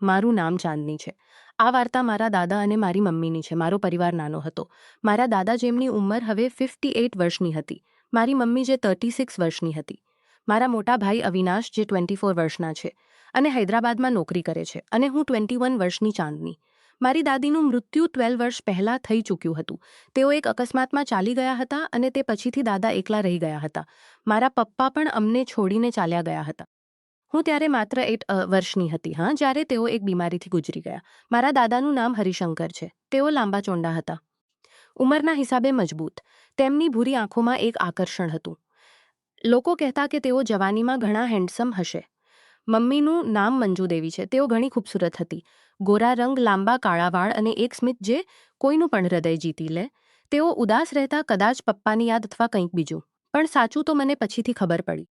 મારું નામ ચાંદની છે. આ વાર્તા મારા દાદા અને મારી મમ્મીની છે. મારો પરિવાર નાનો હતો. મારા દાદા જેમની ઉંમર હવે 58 વર્ષની હતી. મારી મમ્મી જે 36 વર્ષની હતી. મારા મોટા ભાઈ અવિનાશ જે 24 વર્ષના છે અને હૈદરાબાદમાં નોકરી કરે છે, અને હું 21 વર્ષની ચાંદની. મારી દાદીનું મૃત્યુ 12 વર્ષ પહેલાં થઈ ચૂક્યું હતું. તેઓ એક અકસ્માતમાં ચાલી ગયા હતા અને તે પછીથી દાદા એકલા રહી ગયા હતા. મારા પપ્પા પણ અમને છોડીને ચાલ્યા ગયા હતા. હું ત્યારે માત્ર 8 વર્ષની હતી, જ્યારે તેઓ એક બીમારીથી ગુજરી ગયા. મારા દાદાનું નામ હરિશંકર છે. તેઓ લાંબા ચોંડા હતા, ઉંમરના હિસાબે મજબૂત. તેમની ભૂરી આંખોમાં એક આકર્ષણ હતું. લોકો કહેતા કે તેઓ જવાનીમાં ઘણા હેન્ડસમ હશે. મમ્મીનું નામ મંજુ દેવી છે. તેઓ ઘણી ખૂબસૂરત હતી. ગોરા રંગ, લાંબા કાળા વાળ અને એક સ્મિત જે કોઈનું પણ હૃદય જીતી લે. તેઓ ઉદાસ રહેતા, કદાચ પપ્પાની યાદ અથવા કંઈક બીજું. પણ સાચું તો મને પછીથી ખબર પડી.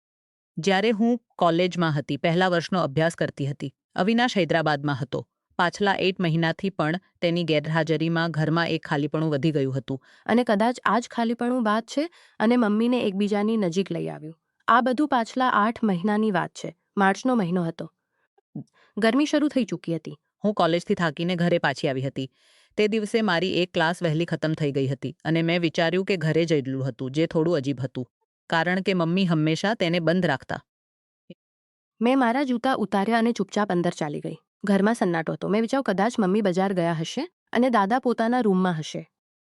જ્યારે હું કોલેજમાં હતી, પહેલા વર્ષનો અભ્યાસ કરતી હતી. અવિનાશ હૈદરાબાદમાં હતો. પાછલા 8 મહિનાથી પણ તેની ગેરહાજરીમાં ઘરમાં એક ખાલીપણું વધી ગયું હતું. અને કદાચ આ જ ખાલીપણું બાદ છે અને મમ્મીને એકબીજાની નજીક લઈ આવ્યું. આ બધું પાછલા 8 મહિનાની વાત છે. માર્ચનો મહિનો હતો. ગરમી શરૂ થઈ ચૂકી હતી. હું કોલેજથી થાકીને ઘરે પાછી આવી હતી. તે દિવસે મારી એક ક્લાસ વહેલી ખતમ થઈ ગઈ હતી અને મેં વિચાર્યું કે ઘરે જયેલું હતું, જે થોડું અજીબ હતું, કારણ કે મમ્મી હંમેશા તેને બંધ રાખતા. મેં મારા જૂતા ઉતાર્યા અને ચૂપચાપ અંદર ચાલી ગઈ. ઘરમાં સન્નાટો હતો. મેં વિચાર્યું કદાચ મમ્મી બજાર ગયા હશે અને દાદા પોતાના રૂમમાં હશે.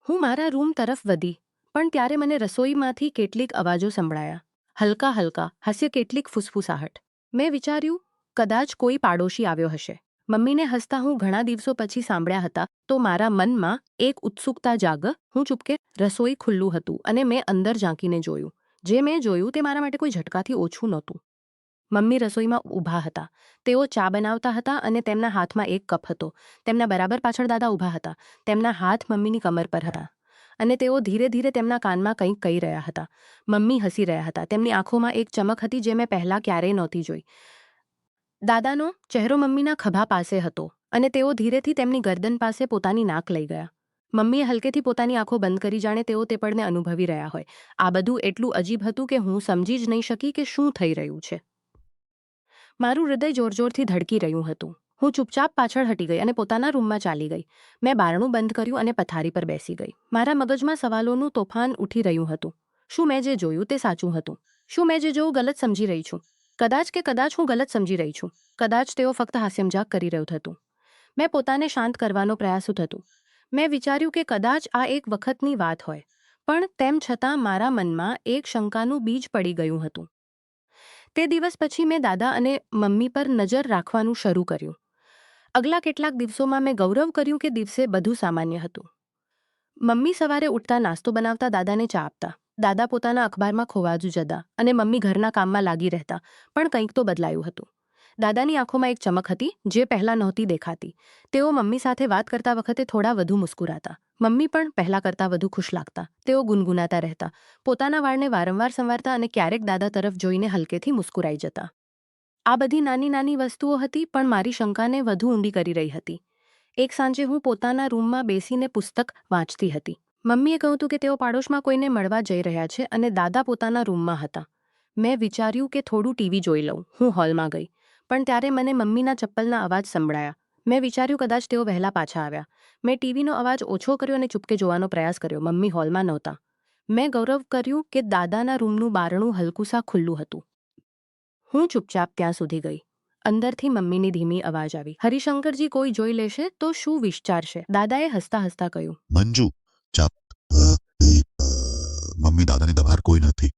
હું મારા રૂમ તરફ વધી, પણ ત્યારે મને રસોઈમાંથી કેટલીક અવાજો સંભળાયા. હલકા હલકા હાસ્ય, કેટલીક ફૂસફૂસાહટ. મેં વિચાર્યું કદાચ કોઈ પાડોશી આવ્યો હશે. મમ્મીને હસતા હું ઘણા દિવસો પછી સાંભળ્યા હતા, તો મારા મનમાં એક ઉત્સુકતા જાગ. હું ચૂપકે રસોઈ ખુલ્લું હતું અને મેં અંદર ઝાંકીને જોયું. જે મેં જોયું તે મારા માટે કોઈ ઝટકાથી ઓછું નહોતું. મમ્મી રસોઈમાં ઊભા હતા. તેઓ ચા બનાવતા હતા અને તેમના હાથમાં એક કપ હતો. તેમના બરાબર પાછળ દાદા ઊભા હતા. તેમના હાથ મમ્મીની કમર પર હતા અને તેઓ ધીરે ધીરે તેમના કાનમાં કંઈક કહી રહ્યા હતા. મમ્મી હસી રહ્યા હતા. તેમની આંખોમાં એક ચમક હતી જે મેં પહેલાં ક્યારેય નહોતી જોઈ. દાદાનો ચહેરો મમ્મીના ખભા પાસે હતો અને તેઓ ધીરેથી તેમની ગરદન પાસે પોતાની નાક લઈ ગયા. મમ્મીએ હલકેથી પોતાની આંખો બંધ કરી, જાણે તેઓ તે પળને અનુભવી રહ્યા હોય. આ બધું એટલું અજીબ હતું કે હું સમજી જ નહીં શકી કે શું થઈ રહ્યું છે. મારું હૃદય જોરજોરથી ધડકી રહ્યું હતું. હું ચૂપચાપ પાછળ હટી ગઈ અને પોતાના રૂમમાં ચાલી ગઈ. મેં બારણું બંધ કર્યું અને પથારી પર બેસી ગઈ. મારા મગજમાં સવાલોનું તોફાન ઉઠી રહ્યું હતું. શું મેં જે જોયું તે સાચું હતું? શું મેં જે જોયું ગલત સમજી રહી છું? કદાચ હું ગલત સમજી રહી છું. કદાચ તેઓ ફક્ત હાસ્યમજાક કરી રહ્યું હતું. મેં પોતાને શાંત કરવાનો પ્રયાસ થતું. મેં વિચાર્યું કે કદાચ આ એક વખતની વાત હોય, પણ તેમ છતાં મારા મનમાં એક શંકાનું બીજ પડી ગયું હતું. તે દિવસ પછી મેં દાદા અને મમ્મી પર નજર રાખવાનું શરૂ કર્યું. અગલા કેટલાક દિવસોમાં મેં ગૌરવ કર્યું કે દિવસે બધું સામાન્ય હતું. મમ્મી સવારે ઉઠતા નાસ્તો બનાવતા, દાદાને ચા આપતા. દાદા પોતાના અખબારમાં ખોવા જતા અને મમ્મી ઘરના કામમાં લાગી રહેતા. પણ કંઈક તો બદલાયું હતું. દાદાની આંખોમાં એક ચમક હતી જે પહેલાં નહોતી દેખાતી. તેઓ મમ્મી સાથે વાત કરતા વખતે થોડા વધુ મુસ્કુરાતા. મમ્મી પણ પહેલાં કરતાં વધુ ખુશ લાગતા. તેઓ ગુનગુનાતા રહેતા, પોતાના વાળને વારંવાર સંવારતા અને ક્યારેક દાદા તરફ જોઈને હલકેથી મુસ્કુરાઈ જતા. આ બધી નાની નાની વસ્તુઓ હતી, પણ મારી શંકાને વધુ ઊંડી કરી રહી હતી. એક સાંજે હું પોતાના રૂમમાં બેસીને પુસ્તક વાંચતી હતી. મમ્મીએ કહ્યું હતું કે તેઓ પાડોશમાં કોઈને મળવા જઈ રહ્યા છે અને દાદા પોતાના રૂમમાં હતા. મેં વિચાર્યું કે થોડું ટીવી જોઈ લઉં. હું હોલમાં ગઈ, પણ ત્યારે મને મમ્મીના ચપ્પલના અવાજ સંભળાયા. મેં વિચાર્યું કદાચ તેઓ વહેલા પાછા આવ્યા. મેં ટીવીનો અવાજ ઓછો કર્યો અને ચૂપકે જોવાનો પ્રયાસ કર્યો. મમ્મી હોલમાં નહોતા. મેં ગૌરવ કર્યું કે દાદાના રૂમનું બારણું હલકુસા ખુલ્લું હતું. હું ચૂપચાપ ત્યાં સુધી ગઈ. અંદરથી મમ્મીની ધીમી અવાજ આવી. હરિશંકરજી, કોઈ જોઈ લેશે તો શું વિચારશે? દાદાએ હસતા હસતા કહ્યું. મંજુ, ચાપ. મમ્મી, દાદાની બહાર કોઈ નથી.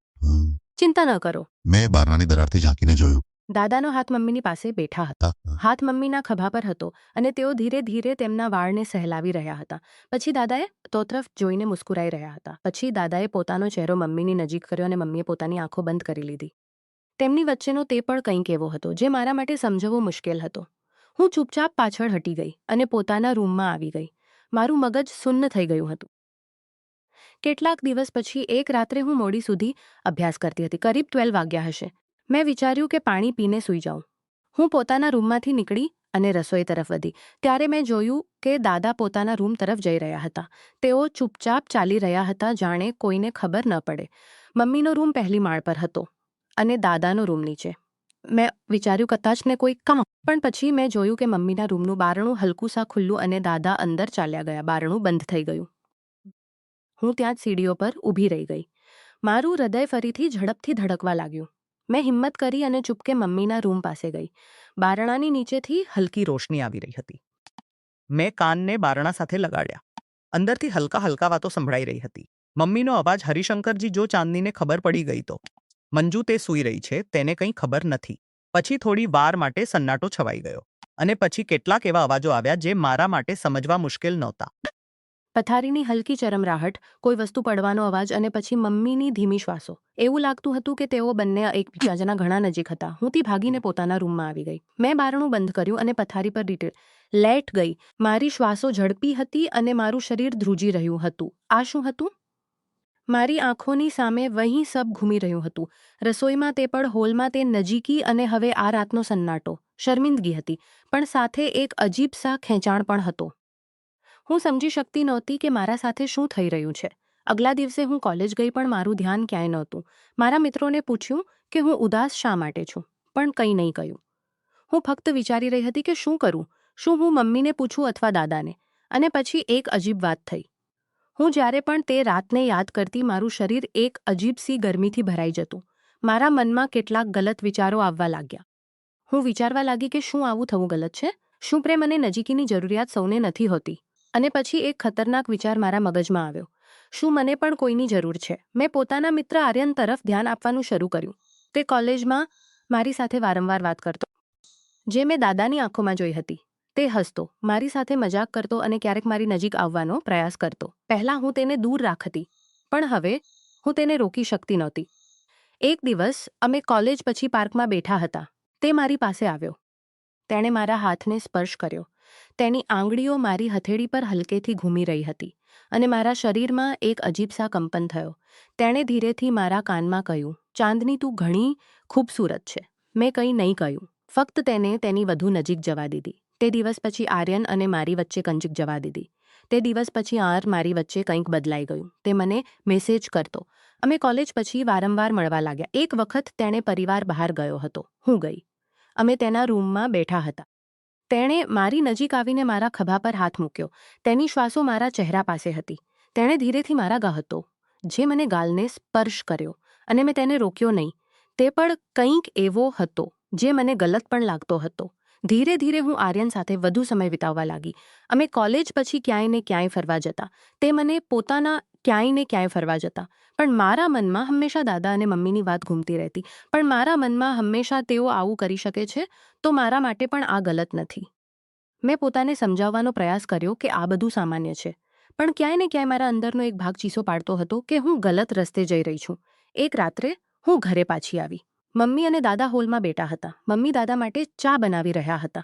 ચિંતા ન કરો. મેં બારણાની દરારથી ઝાંકીને જોયું. દાદાનો હાથ મમ્મીની પાસે બેઠા હતા. હાથ મમ્મીના ખભા પર હતો અને તેઓ ધીરે ધીરે તેમના વાળને સહેલાવી રહ્યા હતા. પછી દાદાએ તો તરફ જોઈને મુસ્કુરાઈ રહ્યા હતા. પછી દાદાએ પોતાનો ચહેરો મમ્મીની નજીક કર્યો અને મમ્મીએ પોતાની આંખો બંધ કરી લીધી. તેમની વચ્ચેનો તે પણ કંઈક એવો હતો જે મારા માટે સમજવો મુશ્કેલ હતો. હું ચૂપચાપ પાછળ હટી ગઈ અને પોતાના રૂમમાં આવી ગઈ. મારું મગજ સુન્ન થઈ ગયું હતું. કેટલાક દિવસ પછી એક રાત્રે હું મોડી સુધી અભ્યાસ કરતી હતી. કરીબ 12 વાગ્યા હશે. મેં વિચાર્યું કે પાણી પીને સૂઈ જાઉં. હું પોતાના રૂમમાંથી નીકળી અને રસોઈ તરફ વધી. ત્યારે મેં જોયું કે દાદા પોતાના રૂમ તરફ જઈ રહ્યા હતા. તેઓ ચૂપચાપ ચાલી રહ્યા હતા, જાણે કોઈને ખબર ન પડે. મમ્મીનો રૂમ પહેલી માળ પર હતો અને દાદાનો રૂમ નીચે. મેં વિચાર્યું કદાચ ને કોઈ કામ પણ પછી મેં જોયું કે મમ્મીના રૂમનું બારણું હલકું ખુલ્લું અને દાદા અંદર ચાલ્યા ગયા. બારણું બંધ થઈ ગયું. હું ત્યાં જ સીડીઓ પર ઊભી રહી ગઈ. મારું હૃદય ફરીથી ઝડપથી ધડકવા લાગ્યું. મેં હિંમત કરી અને ચૂપકે મમ્મીના રૂમ પાસે ગઈ. બારણાની નીચેથી હલકી રોશની આવી રહી હતી. મેં કાનને બારણા સાથે લગાડ્યા. અંદરથી હલકા હલકા વાતો સંભળાઈ રહી હતી. મમ્મીનો અવાજ. હરિશંકરજી, જો ચાંદનીને ખબર પડી ગઈ તો. મંજુ, તે સૂઈ રહી છે, તેને કંઈ ખબર નથી. પછી થોડી વાર માટે સન્નાટો છવાઈ ગયો. અને પછી કેટલાક એવા અવાજો આવ્યા જે મારા માટે સમજવા મુશ્કેલ નહોતા. પથારીની હલકી ચરમરાહટ, કોઈ વસ્તુ પડવાનો અવાજ અને પછી મમ્મીની ધીમી શ્વાસો. એવું લાગતું હતું કે તેઓ બંને એકબીજાના ઘણા નજીક હતા. હું તી ભાગીને પોતાના રૂમમાં આવી ગઈ. મેં બારણું બંધ કર્યું અને પથારી પર લેટ ગઈ. મારી શ્વાસો ઝડપી હતી અને મારું શરીર ધ્રુજી રહ્યું હતું. આ શું હતું? મારી આંખોની સામે વહીં સબ ઘૂમી રહ્યું હતું. રસોઈમાં તે પણ, હોલમાં તે, નજીકી, અને હવે આ રાતનો સન્નાટો. શર્મિંદગી હતી, પણ સાથે એક અજીબ સા ખેંચાણ પણ હતો. હું સમજી શકતી નહોતી કે મારા સાથે શું થઈ રહ્યું છે. અગલા દિવસે હું કોલેજ ગઈ, પણ મારું ધ્યાન ક્યાંય નહોતું. મારા મિત્રોને પૂછ્યું કે હું ઉદાસ શા માટે છું, પણ કંઈ નહીં કહ્યું. હું ફક્ત વિચારી રહી હતી કે શું કરું. શું હું મમ્મીને પૂછું અથવા દાદાને? અને પછી એક અજીબ વાત થઈ. હું જ્યારે પણ તે રાતને યાદ કરતી, મારું શરીર એક અજીબસી ગરમીથી ભરાઈ જતું. મારા મનમાં કેટલાક ગલત વિચારો આવવા લાગ્યા. હું વિચારવા લાગી કે શું આવું થવું ગલત છે? શું પ્રેમ અને નજીકીની જરૂરિયાત સૌને નથી હોતી? અને પછી એક ખતરનાક વિચાર મારા મગજમાં આવ્યો. શું મને પણ કોઈની જરૂર છે? મેં પોતાના મિત્ર આર્યન તરફ ધ્યાન આપવાનું શરૂ કર્યું. તે કોલેજમાં મારી સાથે વારંવાર વાત કરતો, જે મેં દાદાની આંખોમાં જોઈ હતી. તે હસતો, મારી સાથે મજાક કરતો અને ક્યારેક મારી નજીક આવવાનો પ્રયાસ કરતો. પહેલાં હું તેને દૂર રાખતી, પણ હવે હું તેને રોકી શકતી નહોતી. એક દિવસ અમે કોલેજ પછી પાર્કમાં બેઠા હતા. તે મારી પાસે આવ્યો. તેણે મારા હાથને સ્પર્શ કર્યો. તેની આંગળીઓ મારી હથેળી પર હલકેથી ઘૂમી રહી હતી અને મારા શરીરમાં એક અજીબસા કંપન થયો. તેણે ધીરેથી મારા કાનમાં કહ્યું, ચાંદની, તું ઘણી ખૂબસૂરત છે. મેં કંઈ નહીં કહ્યું, ફક્ત તેને તેની વધુ નજીક જવા દીધી. તે દિવસ પછી આર્યન અને મારી વચ્ચે કંજીક જવા દીધી. તે દિવસ પછી મારી વચ્ચે કંઈક બદલાઈ ગયું. તે મને મેસેજ કરતો. અમે કોલેજ પછી વારંવાર મળવા લાગ્યા. એક વખત તેણે પરિવાર બહાર ગયો હતો. હું ગઈ. અમે તેના રૂમમાં બેઠા હતા. તેણે મારી નજીક આવીને મારા ખભા પર હાથ મૂક્યો. તેની શ્વાસો મારા ચહેરા પાસે હતી. તેણે ધીરેથી મારા ગા હતો, જે મને ગાલને સ્પર્શ કર્યો, અને મેં તેને રોક્યો નહીં. તે પણ કંઈક એવો હતો જે મને ગલત પણ લાગતો હતો. ધીરે ધીરે હું આર્યન સાથે વધુ સમય વિતાવવા લાગી. અમે કોલેજ પછી ક્યાંય ને ક્યાંય ફરવા જતા. તે મને પોતાના ક્યાંય ને ક્યાંય ફરવા જતા. પણ મારા મનમાં હંમેશા દાદા અને મમ્મીની વાત ઘૂમતી રહેતી. પણ મારા મનમાં હંમેશા તેઓ આવું કરી શકે છે, તો મારા માટે પણ આ ગલત નથી. મેં પોતાને સમજાવવાનો પ્રયાસ કર્યો કે આ બધું સામાન્ય છે, પણ ક્યાંય ને ક્યાંય મારા અંદરનો એક ભાગ ચીસો પાડતો હતો કે હું ગલત રસ્તે જઈ રહી છું. એક રાત્રે હું ઘરે પાછી આવી. મમ્મી અને દાદા હોલમાં બેઠા હતા. મમ્મી દાદા માટે ચા બનાવી રહ્યા હતા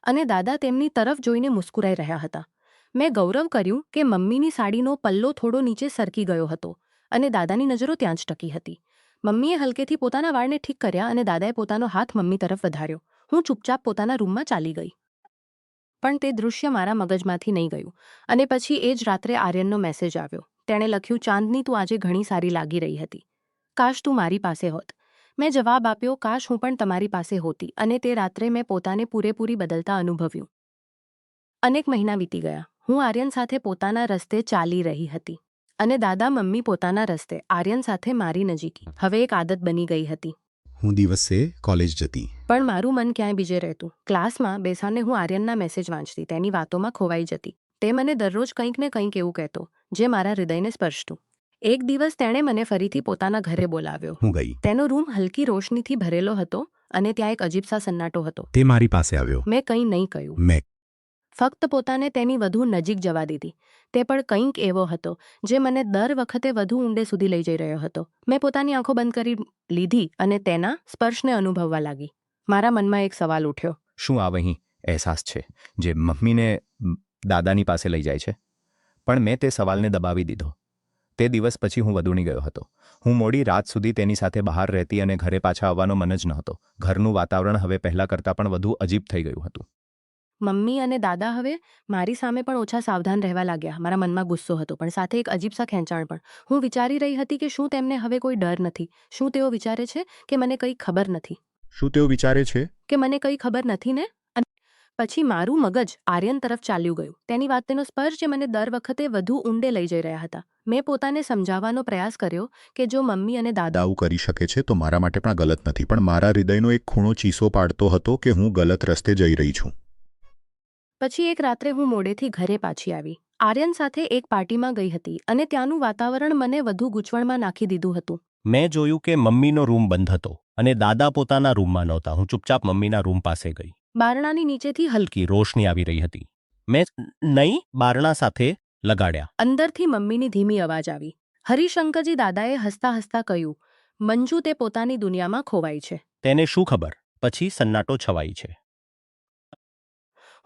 અને દાદા તેમની તરફ જોઈને મુસ્કુરાઈ રહ્યા હતા. મેં ગૌરવ કર્યું કે મમ્મીની સાડીનો પલ્લો થોડો નીચે સરકી ગયો હતો અને દાદાની નજરો ત્યાં જ ટકી હતી. મમ્મીએ હલકેથી પોતાના વાળને ઠીક કર્યા અને દાદાએ પોતાનો હાથ મમ્મી તરફ વધાર્યો. હું ચૂપચાપ પોતાના રૂમમાં ચાલી ગઈ. પણ તે દૃશ્ય મારા મગજમાંથી નહીં ગયું. અને પછી એ જ રાત્રે આર્યનનો મેસેજ આવ્યો. તેણે લખ્યું, ચાંદની, તું આજે ઘણી સારી લાગી રહી હતી. કાશ તું મારી પાસે હોત. મેં જવાબ આપ્યો, કાશ હું પણ તમારી પાસે હોતી. અને તે રાત્રે મેં પોતાને પૂરેપૂરી બદલતા અનુભવ્યું. અનેક મહિના વીતી ગયા. હું આર્યન સાથે પોતાના રસ્તે ચાલી રહી હતી અને દાદા મમ્મી પોતાના રસ્તે. આર્યન સાથે મારી નજીકી હવે એક આદત બની ગઈ હતી. હું દિવસે કોલેજ જતી. પણ મારું મન ક્યાંય બીજે રહેતું. ક્લાસમાં બેસાને હું આર્યનના મેસેજ વાંચતી, તેની વાતોમાં ખોવાઈ જતી. તે મને દરરોજ કંઈક ને કંઈક એવું કહેતો, જે મારા હૃદયને સ્પર્શતું. એક દિવસ તેણે મને ફરીથી પોતાના ઘરે બોલાવ્યો. હું ગઈ. તેનો રૂમ હલકી રોશનીથી ભરેલો હતો અને ત્યાં એક અજીબસા સન્નાટો હતો. તે મારી પાસે આવ્યો. મેં કંઈ નહીં કહ્યું, મેં ફક્ત પોતાને તેની વધુ નજીક જવા દીધી. તે પણ કંઈક એવો હતો જે મને દર વખતે વધુ ઊંડે સુધી લઈ જઈ રહ્યો હતો. મેં પોતાની આંખો બંધ કરી લીધી અને તેના સ્પર્શને અનુભવવા લાગી. મારા મનમાં એક સવાલ ઉઠ્યો. શું આ વહીં અહેસાસ છે જે મમ્મીને દાદાની પાસે લઈ જાય છે? પણ મેં તે સવાલને દબાવી દીધો. તે દિવસ પછી હું વધુ નહીં ગયો હતો. હું મોડી રાત સુધી તેની સાથે બહાર રહેતી અને ઘરે પાછા આવવાનો મન જ નહોતો. ઘરનું વાતાવરણ હવે પહેલાં કરતાં પણ વધુ અજીબ થઈ ગયું હતું. મમ્મી અને દાદા હવે મારી સામે પણ ઓછા સાવધાન રહેવા લાગ્યા. મારા મનમાં ગુસ્સો હતો, પણ સાથે એક અજીબસા ખેંચાણ પણ. હું વિચારી રહી હતી કે શું તેમને હવે કોઈ ડર નથી? શું તેઓ વિચારે છે કે મને કંઈ ખબર નથી? શું તેઓ વિચારે છે? કે મને કંઈ ખબર નથી ને. અને પછી મારું મગજ આર્યન તરફ ચાલ્યું ગયું. તેની વાત, તેનો સ્પર્શ જે મને દર વખતે વધુ ઊંડે લઈ જઈ રહ્યા હતા. મેં પોતાને સમજાવવાનો પ્રયાસ કર્યો કે જો મમ્મી અને દાદા આવું કરી શકે છે તો મારા માટે પણ ગલત નથી, પણ મારા હૃદયનો એક ખૂણો ચીસો પાડતો હતો કે હું ગલત રસ્તે જઈ રહી છું. પછી એક રાત્રે હું મોડેથી ઘરે પાછી આવી. આર્યન સાથે એક પાર્ટીમાં ગઈ હતી અને ત્યાંનું વાતાવરણ મને વધુ ગૂંચવણમાં નાખી દીધું હતું. મેં જોયું કે મમ્મીનો રૂમ બંધ હતો અને દાદા પોતાના રૂમમાં નહોતા. હું ચૂપચાપ મમ્મીના રૂમ પાસે ગઈ. બારણાની નીચેથી હલકી રોશની આવી રહી હતી. મેં નહીં બારણા સાથે લગાડ્યા. અંદરથી મમ્મીની ધીમી અવાજ આવી. હરિશંકરજી દાદાએ હસતા હસતા કહ્યું, મંજુ તે પોતાની દુનિયામાં ખોવાઈ છે. તેને શું ખબર? પછી સન્નાટો છવાઈ છે.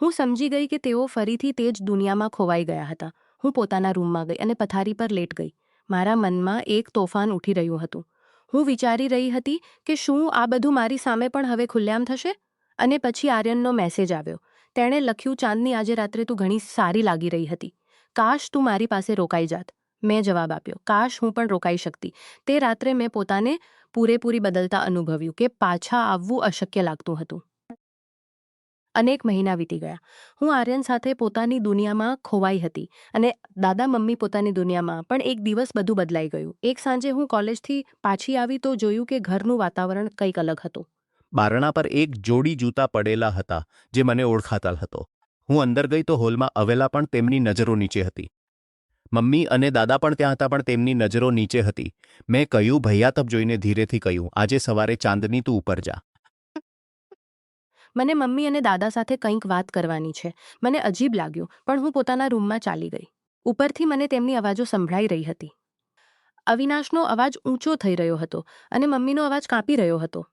હું સમજી ગઈ કે તેઓ ફરીથી તે જ દુનિયામાં ખોવાઈ ગયા હતા. હું પોતાના રૂમમાં ગઈ અને પથારી પર લેટ ગઈ. મારા મનમાં એક તોફાન ઉઠી રહ્યું હતું. હું વિચારી રહી હતી કે શું આ બધું મારી સામે પણ હવે ખુલ્લેઆમ થશે? અને પછી આર્યનનો મેસેજ આવ્યો. તેણે લખ્યું, ચાંદની, આજે રાત્રે તું ઘણી સારી લાગી રહી હતી. કાશ તું મારી પાસે રોકાઈ જાત. મેં જવાબ આપ્યો, કાશ હું પણ રોકાઈ શકતી. તે રાત્રે મેં પોતાને પૂરેપૂરી બદલતા અનુભવ્યું કે પાછા આવવું અશક્ય લાગતું હતું. અનેક મહિના વીતી ગયા. હું આર્યન સાથે પોતાની દુનિયામાં ખોવાઈ હતી અને દાદા મમ્મી પોતાની દુનિયામાં. પણ એક દિવસ બધું બદલાઈ ગયું. એક સાંજે હું કોલેજથી પાછી આવી તો જોયું કે ઘરનું વાતાવરણ કંઈક અલગ હતું. બારણા પર એક જોડી જૂતા પડેલા હતા જે મને ઓળખાતા હતો. હું અંદર ગઈ તો હોલમાં અવેલા પણ તેમની નજરો નીચે હતી. મમ્મી અને દાદા પણ ત્યાં હતા, પણ તેમની નજરો નીચે હતી. મેં કહ્યું, ભૈયા તબ જોઈને ધીરેથી કહ્યું, આજે સવારે ચાંદની તું ઉપર જા. મને મમ્મી અને દાદા સાથે કંઈક વાત કરવાની છે. મને અજીબ લાગ્યું, પણ હું પોતાના રૂમમાં ચાલી ગઈ. ઉપરથી મને તેમની અવાજો સંભળાઈ રહી હતી. અવિનાશનો અવાજ ઊંચો થઈ રહ્યો હતો અને મમ્મીનો અવાજ કાપી રહ્યો હતો.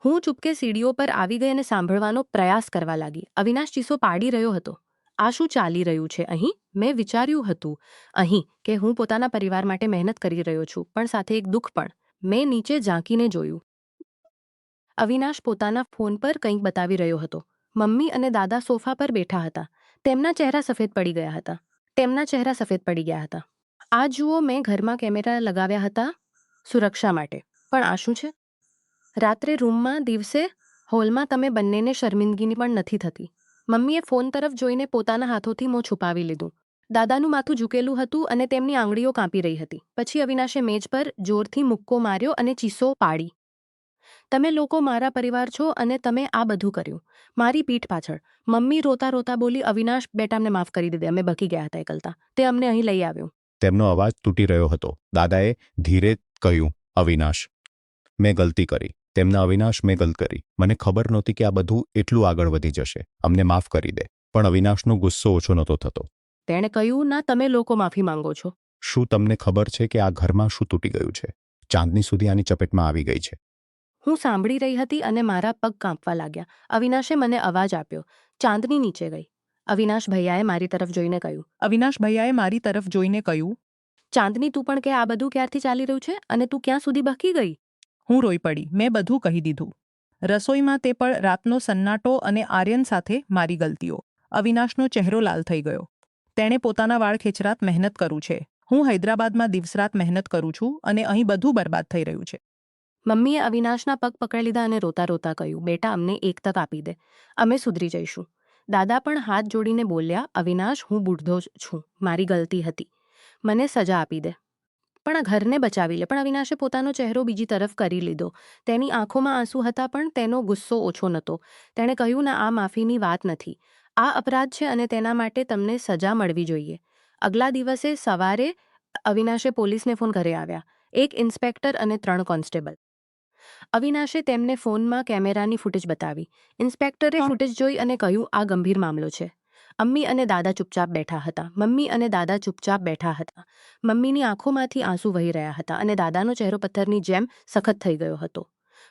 હું ચૂપકે સીડીઓ પર આવી ગઈ અને સાંભળવાનો પ્રયાસ કરવા લાગી. અવિનાશ ચીસો પાડી રહ્યો હતો. આ શું ચાલી રહ્યું છે અહીં? મેં વિચાર્યું હતું અહીં કે હું પોતાના પરિવાર માટે મહેનત કરી રહ્યો છું, પણ સાથે એક દુઃખ પણ. મેં નીચે ઝાંકીને જોયું. અવિનાશ પોતાના ફોન પર કંઈક બતાવી રહ્યો હતો. મમ્મી અને દાદા સોફા પર બેઠા હતા. તેમના ચહેરા સફેદ પડી ગયા હતા. આ જુઓ, મેં ઘરમાં કેમેરા લગાવ્યા હતા સુરક્ષા માટે. પણ આ શું છે? રાત્રે રૂમમાં, દિવસે હોલમાં તમે બંનેને શર્મિંદગીની પણ નથી થતી. મમ્મીએ ફોન તરફ જોઈને પોતાના હાથોથી મોં છુપાવી લીધું. દાદાનું માથું ઝૂકેલું હતું અને તેમની આંગળીઓ કાપી રહી હતી. પછી અવિનાશે મેજ પર જોરથી મુક્કો માર્યો અને ચીસો પાડી. તમે લોકો મારા પરિવાર છો અને તમે આ બધું કર્યું મારી પીઠ પાછળ. મમ્મી રોતા રોતા બોલી, અવિનાશ બેટા, અમને માફ કરી દે, અમે બકી ગયા હતા એકલતા. તે અમને અહીં લઈ આવ્યો. તેમનો અવાજ તૂટી રહ્યો હતો. દાદાએ ધીરે કહ્યું, અવિનાશ, મેં ગલતી કરી. તેમના અવિનાશ, મેં ગલતી કરી. મને ખબર નહોતી કે આ બધું એટલું આગળ વધી જશે. અમને માફ કરી દે. પણ અવિનાશનો ગુસ્સો ઓછો નહોતો થતો. તેણે કહ્યું, ના, તમે લોકો માફી માંગો છો. શું તમને ખબર છે કે આ ઘરમાં શું તૂટી ગયું છે? ચાંદની સુધી આની ચપેટમાં આવી ગઈ છે. હું સાંભળી રહી હતી અને મારા પગ કાંપવા લાગ્યા. અવિનાશે મને અવાજ આપ્યો. ચાંદની નીચે ગઈ. અવિનાશ ભૈયાએ મારી તરફ જોઈને કહ્યું, ચાંદની, તું પણ કે આ બધું ક્યારથી ચાલી રહ્યું છે અને તું ક્યાં સુધી બકી ગઈ? હું રોઈ પડી. મેં બધું કહી દીધું. રસોઈમાં તે પણ રાતનો સન્નાટો અને આર્યન સાથે મારી ગલતીઓ. અવિનાશનો ચહેરો લાલ થઈ ગયો. તેણે પોતાના વાળ ખેંચરાત મહેનત કરું છે. હું હૈદરાબાદમાં દિવસરાત મહેનત કરું છું અને અહીં બધું બરબાદ થઈ રહ્યું છે. મમ્મીએ અવિનાશના પગ પકડી લીધા અને રોતા રોતા કહ્યું, બેટા, અમને એક તક આપી દે, અમે સુધરી જઈશું. દાદા પણ હાથ જોડીને બોલ્યા, અવિનાશ, હું બુઢો છું, મારી ગલતી હતી, મને સજા આપી દે, પણ આ ઘરને બચાવી લે. પણ અવિનાશે પોતાનો ચહેરો બીજી તરફ કરી લીધો. તેની આંખોમાં આંસુ હતા, પણ તેનો ગુસ્સો ઓછો નહોતો. તેણે કહ્યું, ના, આ માફીની વાત નથી. આ અપરાધ છે અને તેના માટે તમને સજા મળવી જોઈએ. અગલા દિવસે સવારે અવિનાશે પોલીસને ફોન કરી આવ્યા. એક ઇન્સ્પેક્ટર અને 3 કોન્સ્ટેબલ. અવિનાશે તેમને ફોનમાં કેમેરાની ફૂટેજ બતાવી. ઇન્સ્પેક્ટરે ફૂટેજ જોઈ અને કહ્યું, આ ગંભીર મામલો છે. મમ્મી અને દાદા ચૂપચાપ બેઠા હતા. મમ્મીની આંખોમાંથી આંસુ વહી રહ્યા હતા અને દાદાનો ચહેરો પથ્થરની જેમ સખત થઈ ગયો હતો.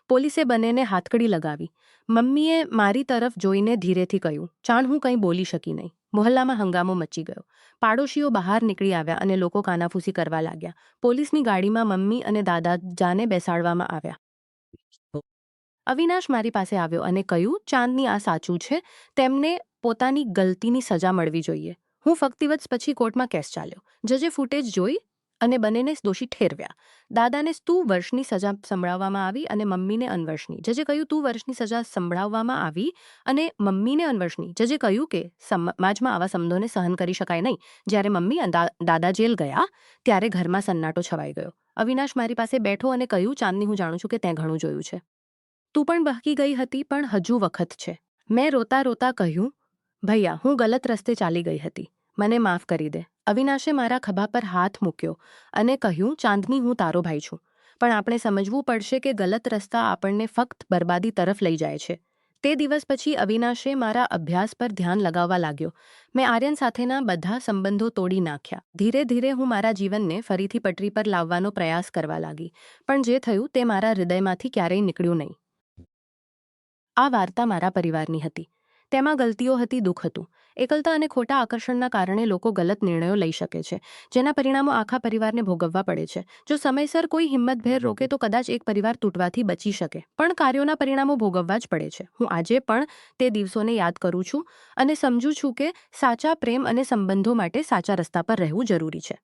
પોલીસે બંનેને હાથકડી લગાવી. મમ્મીએ મારી તરફ જોઈને ધીરેથી કહ્યું, ચાણ, હું કંઈ બોલી શકી નહીં. મોહલ્લામાં હંગામો મચી ગયો. પાડોશીઓ બહાર નીકળી આવ્યા અને લોકો કાનાફૂસી કરવા લાગ્યા. પોલીસની ગાડીમાં મમ્મી અને દાદાને બેસાડવામાં આવ્યા. અવિનાશ મારી પાસે આવ્યો અને કહ્યું, ચાંદની, આ સાચું છે. તેમને પોતાની ગલતીની સજા મળવી જોઈએ. હું ફક્ત દિવસ પછી કોર્ટમાં કેસ ચાલ્યો. જજે ફૂટેજ જોઈ અને બંનેને દોષી ઠેરવ્યા. દાદાને 100 વર્ષની સજા સંભળાવવામાં આવી અને મમ્મીને અનવર્ષની. જજે કહ્યું 2 વર્ષની સજા સંભળાવવામાં આવી અને મમ્મીને અનવર્ષની. જજે કહ્યું કે સમાજમાં આવા સંબંધોને સહન કરી શકાય નહીં. જ્યારે મમ્મી અને દાદા જેલ ગયા ત્યારે ઘરમાં સન્નાટો છવાઈ ગયો. અવિનાશ મારી પાસે બેઠો અને કહ્યું, ચાંદની, હું જાણું છું કે તે ઘણું જોયું છે. તું પણ બહકી ગઈ હતી, પણ હજુ વખત છે. મેં રોતા રોતા કહ્યું, ભૈયા, હું ગલત રસ્તે ચાલી ગઈ હતી. મને માફ કરી દે. અવિનાશે મારા ખભા પર હાથ મૂક્યો અને કહ્યું, ચાંદની, હું તારો ભાઈ છું. પણ આપણે સમજવું પડશે કે ગલત રસ્તા આપણને ફક્ત બરબાદી તરફ લઈ જાય છે. તે દિવસ પછી અવિનાશે મારા અભ્યાસ પર ધ્યાન લગાવવા લાગ્યો. મેં આર્યન સાથેના બધા સંબંધો તોડી નાખ્યા. ધીરે ધીરે હું મારા જીવનને ફરીથી પટરી પર લાવવાનો પ્રયાસ કરવા લાગી. પણ જે થયું તે મારા હૃદયમાંથી ક્યારેય નીકળ્યું નહીં. આ વાર્તા મારા પરિવારની હતી. તેમાં ગલતીઓ હતી, દુઃખ હતું. એકલતા અને ખોટા આકર્ષણના કારણે લોકો ગલત નિર્ણયો લઈ શકે છે, જેના પરિણામો આખા પરિવારને ભોગવવા પડે છે. જો સમયસર કોઈ હિંમતભેર રોકે તો કદાચ એક પરિવાર તૂટવાથી બચી શકે, પણ કાર્યોના પરિણામો ભોગવવા જ પડે છે. હું આજે પણ તે દિવસોને યાદ કરું છું અને સમજું છું કે સાચા પ્રેમ અને સંબંધો માટે સાચા રસ્તા પર રહેવું જરૂરી છે.